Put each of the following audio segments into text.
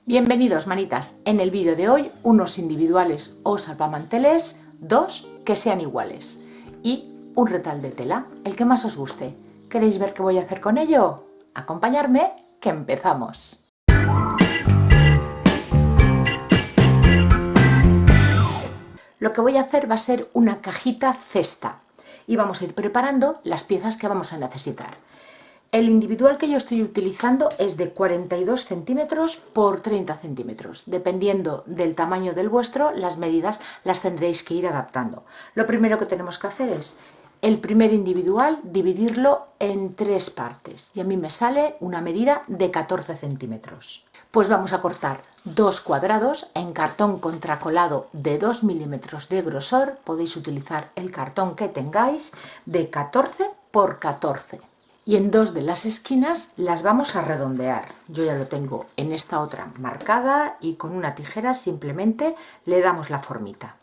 Bienvenidos, manitas. En el vídeo de hoy, unos individuales o salvamanteles, dos que sean iguales y un retal de tela, el que más os guste. ¿Queréis ver qué voy a hacer con ello? Acompañadme, que empezamos. Lo que voy a hacer va a ser una cajita cesta y vamos a ir preparando las piezas que vamos a necesitar. El individual que yo estoy utilizando es de 42 centímetros por 30 centímetros. Dependiendo del tamaño del vuestro, las medidas las tendréis que ir adaptando. Lo primero que tenemos que hacer es el primer individual dividirlo en tres partes y a mí me sale una medida de 14 centímetros. Pues vamos a cortar dos cuadrados en cartón contracolado de 2 milímetros de grosor. Podéis utilizar el cartón que tengáis de 14 por 14. Y en dos de las esquinas las vamos a redondear. Yo ya lo tengo en esta otra marcada y con una tijera simplemente le damos la formita.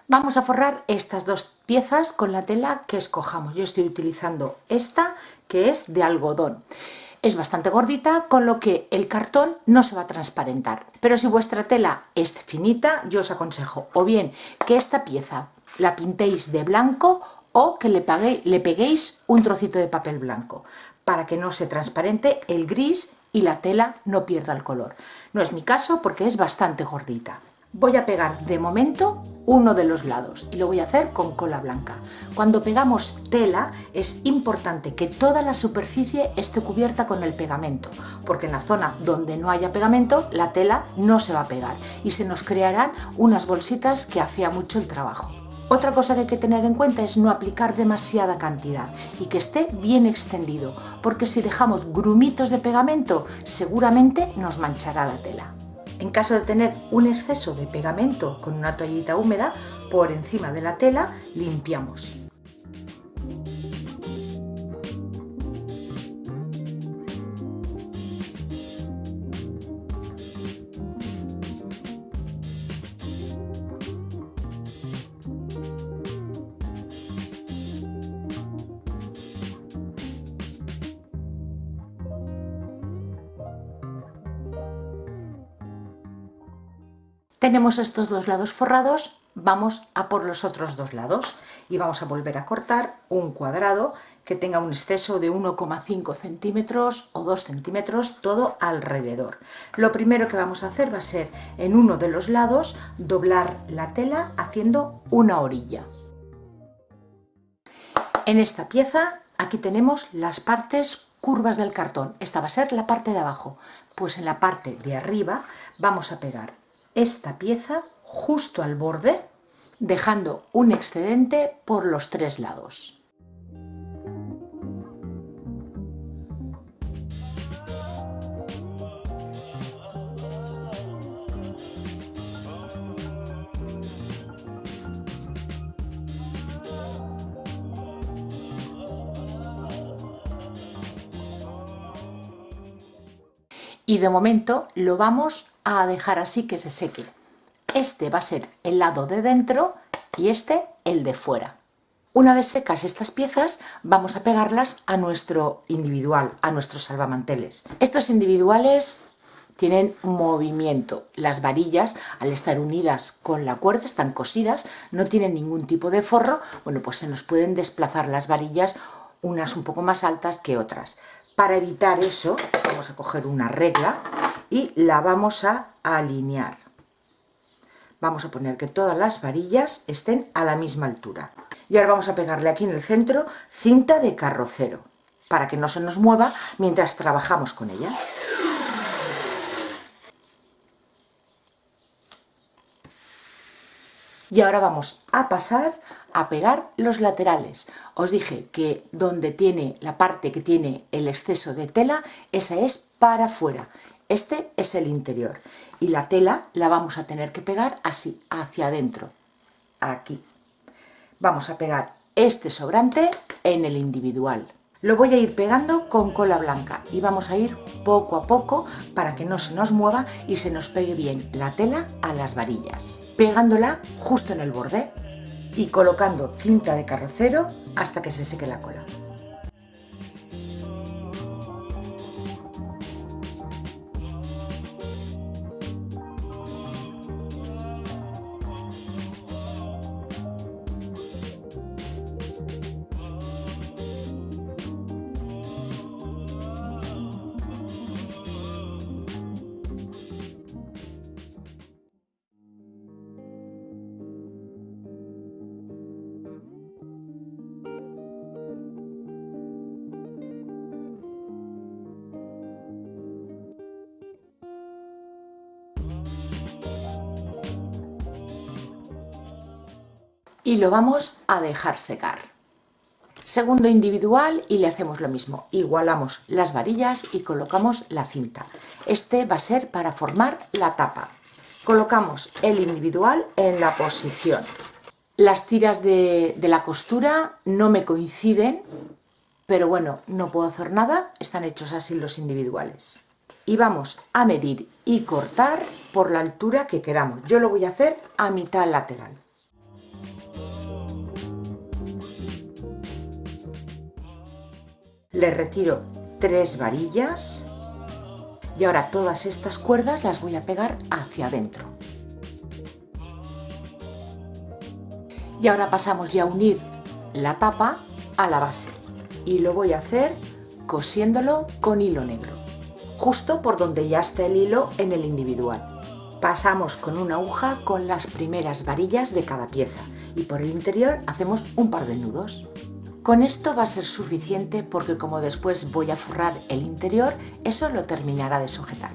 Vamos a forrar estas dos piezas con la tela que escojamos. Yo estoy utilizando esta, que es de algodón. Es bastante gordita, con lo que el cartón no se va a transparentar. Pero si vuestra tela es finita, yo os aconsejo o bien que esta pieza la pintéis de blanco o que le peguéis un trocito de papel blanco para que no se transparente el gris y la tela no pierda el color. No es mi caso porque es bastante gordita. Voy a pegar de momento uno de los lados y lo voy a hacer con cola blanca. Cuando pegamos tela es importante que toda la superficie esté cubierta con el pegamento, porque en la zona donde no haya pegamento la tela no se va a pegar y se nos crearán unas bolsitas que afea mucho el trabajo. Otra cosa que hay que tener en cuenta es no aplicar demasiada cantidad y que esté bien extendido, porque si dejamos grumitos de pegamento seguramente nos manchará la tela. En caso de tener un exceso de pegamento con una toallita húmeda, por encima de la tela limpiamos. Tenemos estos dos lados forrados, vamos a por los otros dos lados y vamos a volver a cortar un cuadrado que tenga un exceso de 1,5 centímetros o 2 centímetros todo alrededor. Lo primero que vamos a hacer va a ser en uno de los lados doblar la tela haciendo una orilla. En esta pieza aquí tenemos las partes curvas del cartón, esta va a ser la parte de abajo, pues en la parte de arriba vamos a pegar esta pieza justo al borde, dejando un excedente por los tres lados. Y de momento lo vamos a dejar así que se seque. Este va a ser el lado de dentro y este el de fuera. Una vez secas estas piezas vamos a pegarlas a nuestro individual, a nuestros salvamanteles. Estos individuales tienen movimiento. Las varillas, al estar unidas con la cuerda, están cosidas, no tienen ningún tipo de forro. Bueno, pues se nos pueden desplazar las varillas, unas un poco más altas que otras. Para evitar eso, vamos a coger una regla y la vamos a alinear. Vamos a poner que todas las varillas estén a la misma altura. Y ahora vamos a pegarle aquí en el centro cinta de carrocero, para que no se nos mueva mientras trabajamos con ella. Y ahora vamos a pasar a pegar los laterales. Os dije que donde tiene la parte que tiene el exceso de tela, esa es para afuera. Este es el interior. Y la tela la vamos a tener que pegar así, hacia adentro. Aquí. Vamos a pegar este sobrante en el individual. Lo voy a ir pegando con cola blanca y vamos a ir poco a poco para que no se nos mueva y se nos pegue bien la tela a las varillas. Pegándola justo en el borde y colocando cinta de carrocero hasta que se seque la cola. y lo vamos a dejar secar. Segundo individual y le hacemos lo mismo, igualamos las varillas y colocamos la cinta. Este va a ser para formar la tapa. Colocamos el individual en la posición. Las tiras de la costura no me coinciden, pero bueno, no puedo hacer nada, están hechos así los individuales. Y vamos a medir y cortar por la altura que queramos. Yo lo voy a hacer a mitad lateral. Le retiro 3 varillas y ahora todas estas cuerdas las voy a pegar hacia adentro. Y ahora pasamos ya a unir la tapa a la base y lo voy a hacer cosiéndolo con hilo negro, justo por donde ya está el hilo en el individual. Pasamos con una aguja con las primeras varillas de cada pieza y por el interior hacemos un par de nudos. Con esto va a ser suficiente porque como después voy a forrar el interior, eso lo terminará de sujetar.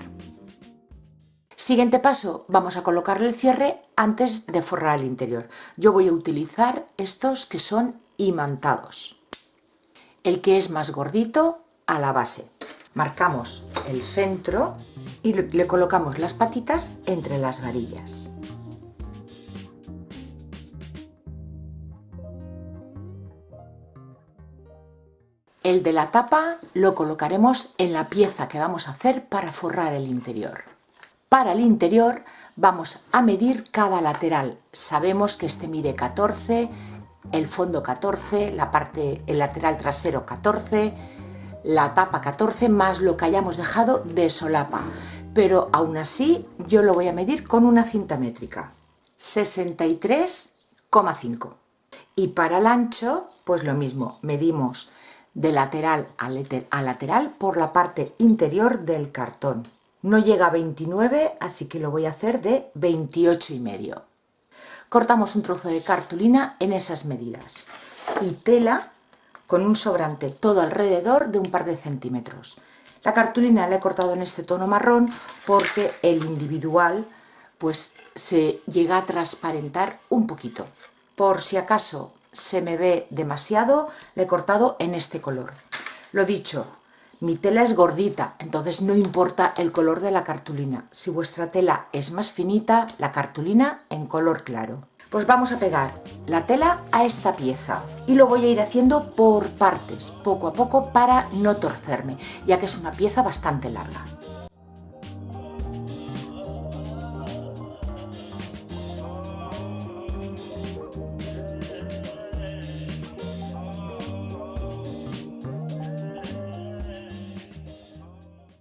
Siguiente paso, vamos a colocarle el cierre antes de forrar el interior. Yo voy a utilizar estos que son imantados. El que es más gordito a la base. Marcamos el centro y le colocamos las patitas entre las varillas. El de la tapa lo colocaremos en la pieza que vamos a hacer para forrar el interior. Para el interior vamos a medir cada lateral. Sabemos que este mide 14, el fondo 14, el lateral trasero 14, la tapa 14 más lo que hayamos dejado de solapa. Pero aún así yo lo voy a medir con una cinta métrica. 63,5. Y para el ancho, pues lo mismo, medimos de lateral a lateral por la parte interior del cartón. No llega a 29, así que lo voy a hacer de 28,5. Cortamos un trozo de cartulina en esas medidas y tela con un sobrante todo alrededor de un par de centímetros. La cartulina la he cortado en este tono marrón porque el individual pues se llega a transparentar un poquito. Por si acaso se me ve demasiado, le he cortado en este color. Lo dicho, mi tela es gordita, entonces no importa el color de la cartulina. Si vuestra tela es más finita, la cartulina en color claro. Pues vamos a pegar la tela a esta pieza y lo voy a ir haciendo por partes, poco a poco, para no torcerme, ya que es una pieza bastante larga.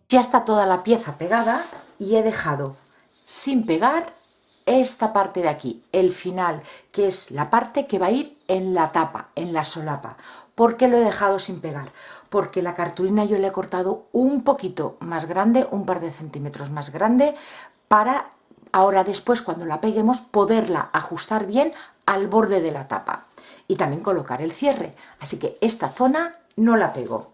Ya está toda la pieza pegada y he dejado sin pegar esta parte de aquí, el final, que es la parte que va a ir en la tapa, en la solapa. ¿Por qué lo he dejado sin pegar? Porque la cartulina yo le he cortado un poquito más grande, un par de centímetros más grande, para ahora después cuando la peguemos poderla ajustar bien al borde de la tapa y también colocar el cierre. Así que esta zona no la pego.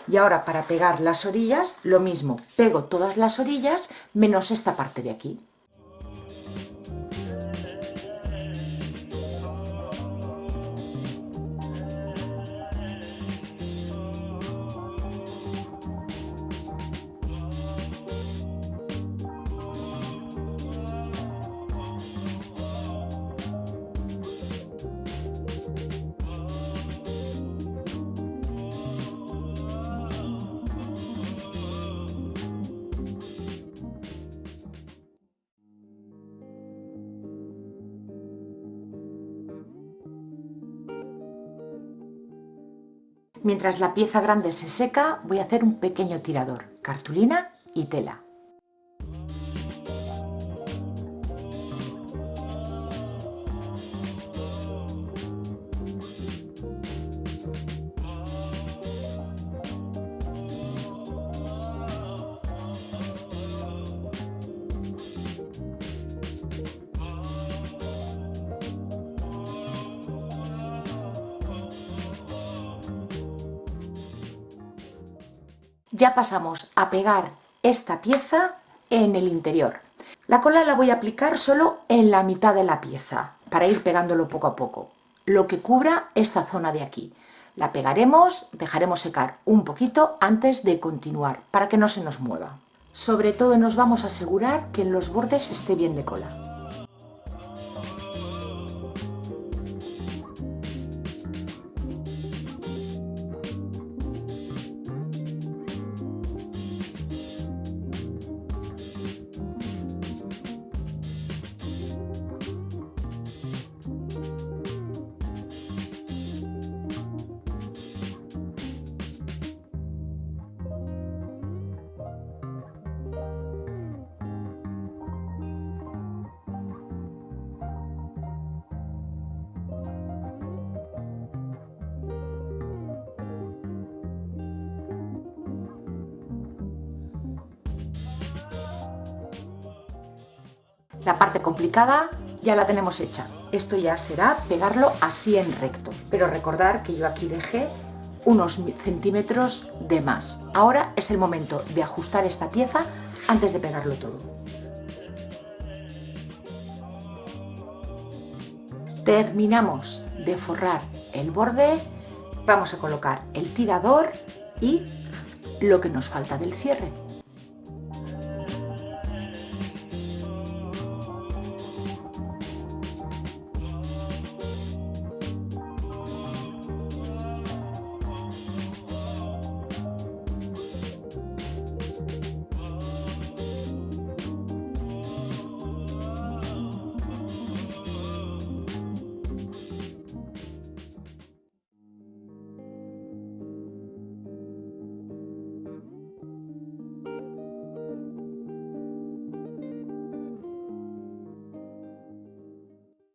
Y ahora para pegar las orillas, lo mismo, pego todas las orillas menos esta parte de aquí. Mientras la pieza grande se seca, voy a hacer un pequeño tirador, cartulina y tela. Ya pasamos a pegar esta pieza en el interior. La cola la voy a aplicar solo en la mitad de la pieza, para ir pegándolo poco a poco. lo que cubra esta zona de aquí. La pegaremos, dejaremos secar un poquito antes de continuar para que no se nos mueva. Sobre todo nos vamos a asegurar que en los bordes esté bien de cola. La parte complicada ya la tenemos hecha. Esto ya será pegarlo así en recto. Pero recordar que yo aquí dejé unos centímetros de más. Ahora es el momento de ajustar esta pieza antes de pegarlo todo. Terminamos de forrar el borde. Vamos a colocar el tirador y lo que nos falta del cierre.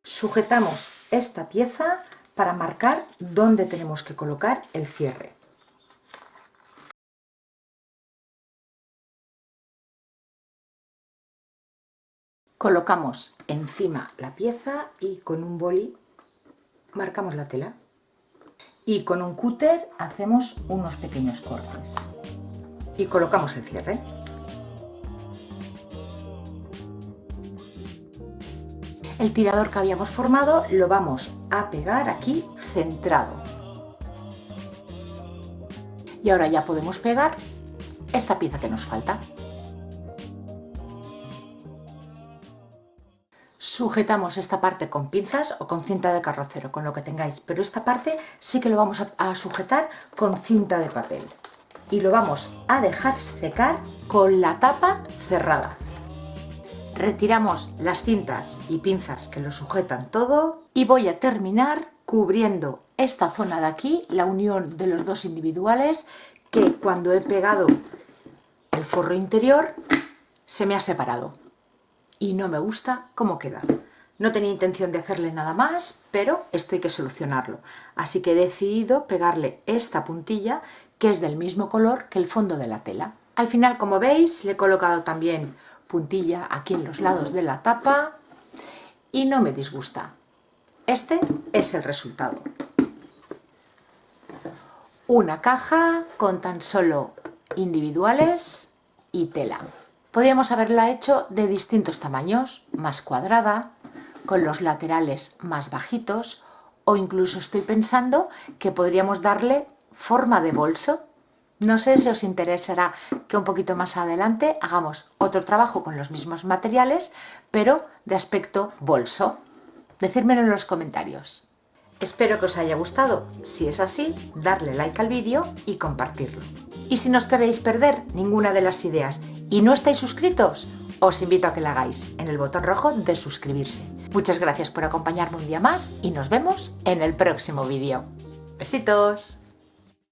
Sujetamos esta pieza para marcar dónde tenemos que colocar el cierre. Colocamos encima la pieza y con un boli marcamos la tela. Y con un cúter hacemos unos pequeños cortes. Y colocamos el cierre. El tirador que habíamos formado lo vamos a pegar aquí centrado. Y ahora ya podemos pegar esta pieza que nos falta. Sujetamos esta parte con pinzas o con cinta de carrocero, con lo que tengáis, pero esta parte sí que lo vamos a sujetar con cinta de papel. Y lo vamos a dejar secar con la tapa cerrada. Retiramos las cintas y pinzas que lo sujetan todo y voy a terminar cubriendo esta zona de aquí, la unión de los dos individuales, que cuando he pegado el forro interior se me ha separado y no me gusta cómo queda. No tenía intención de hacerle nada más, pero esto hay que solucionarlo. Así que he decidido pegarle esta puntilla que es del mismo color que el fondo de la tela. Al final, como veis, le he colocado también puntilla aquí en los lados de la tapa y no me disgusta. Este es el resultado. Una caja con tan solo individuales y tela. Podríamos haberla hecho de distintos tamaños, más cuadrada, con los laterales más bajitos, o incluso estoy pensando que podríamos darle forma de bolso. No sé si os interesará que un poquito más adelante hagamos otro trabajo con los mismos materiales, pero de aspecto bolso. Decírmelo en los comentarios. Espero que os haya gustado. Si es así, darle like al vídeo y compartirlo. Y si no os queréis perder ninguna de las ideas y no estáis suscritos, os invito a que la hagáis en el botón rojo de suscribirse. Muchas gracias por acompañarme un día más y nos vemos en el próximo vídeo. ¡Besitos!